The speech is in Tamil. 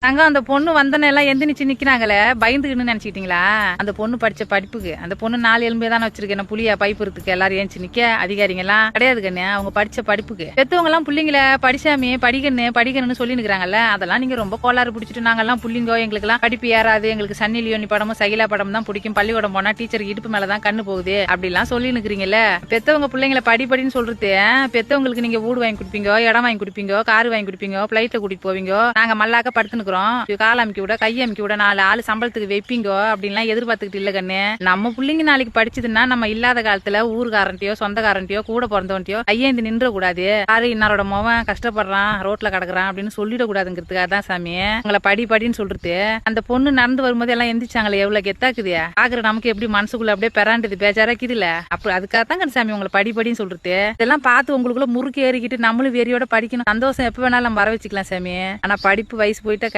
தங்கம் அந்த பொண்ணு வந்தன எல்லாம் எந்திரிச்சு நிக்கிறாங்களே பயந்துக்குன்னு நினைச்சிட்டீங்களா? அந்த பொண்ணு படிச்ச படிப்புக்கு அந்த பொண்ணு 4 எலும்பே தானே வச்சிருக்கேன் புளியா பைப்புறதுக்கு எல்லாரும் ஏஞ்சி நிக்க அதிகாரிங்க எல்லாம் கிடையாது கண்ணு. அவங்க படிச்ச படிப்புக்கு பெத்தவங்க எல்லாம் புள்ளிங்கள படிச்சாமே படிக்கணும்னு சொல்லி நிக்கிறாங்கல்ல. அதெல்லாம் நீங்க ரொம்ப கோளாறு பிடிச்சிட்டு நாங்கெல்லாம் புள்ளிங்கோ எங்களுக்கு எல்லாம் படிப்பு ஏறாது, எங்களுக்கு சன்னி லியோனி படமும் சகிலா படம் தான் பிடிக்கும், பள்ளிக்கூடம் போனா டீச்சருக்கு இடுப்பு மேலதான் கண்ணு போகுது அப்படி எல்லாம் சொல்லி நிக்கிறீங்கல்ல. பெத்தவங்க பிள்ளைங்களை படின்னு சொல்றது பெத்தவங்களுக்கு நீங்க வீடு வாங்கி கொடுப்பீங்க, இடம் வாங்கி கொடுப்பீங்க, கார் வாங்கி கொடுப்பீங்க, பிளைட்ல கூட்டிட்டு போவீங்க, நாங்க மல்லாக்க படுத்துன்னு கால் அமைக்க விட கை அமைக்க விட 4 ஆளு சம்பளத்துக்கு வைப்பீங்க அப்படின்லாம் எதிர்பார்த்துக்கிட்டு இல்ல கண்ணு. நம்ம பிள்ளைங்க நாளைக்கு படிச்சதுன்னா நம்ம இல்லாத காலத்துல ஊருக்காரன்ட்டியோ சொந்தக்காரன்ட்டியோ கூட பிறந்தவன்ட்டியோ கையேந்து நின்ற கூடாது. யாரு இன்னாரோட மோவன் கஷ்டப்படுறான் ரோட்ல கிடக்குறான் அப்படின்னு சொல்லிட கூடாதுங்கிறதுக்காக தான் சாமி உங்களை படின்னு சொல்றது. அந்த பொண்ணு நடந்து வரும்போது எல்லாம் எந்திரிச்சாங்களே எவ்வளவு கெத்தாக்குது. ஆகுற நமக்கு எப்படி மனசுக்குள்ள அப்படியே பெறாண்டது பேச்சாராக்குதுல. அப்படி அதுக்காக தான் சாமி உங்களை படின்னு சொல்றது. இதெல்லாம் பார்த்து உங்களுக்குள்ள முறுக்கு ஏறிக்கிட்டு நம்மளும் வெறியோட படிக்கணும் சந்தோஷம் எப்ப வேணாலும் நம்ம வர வச்சுக்கலாம் சாமி. ஆனா படிப்பு வயசு போயிட்டா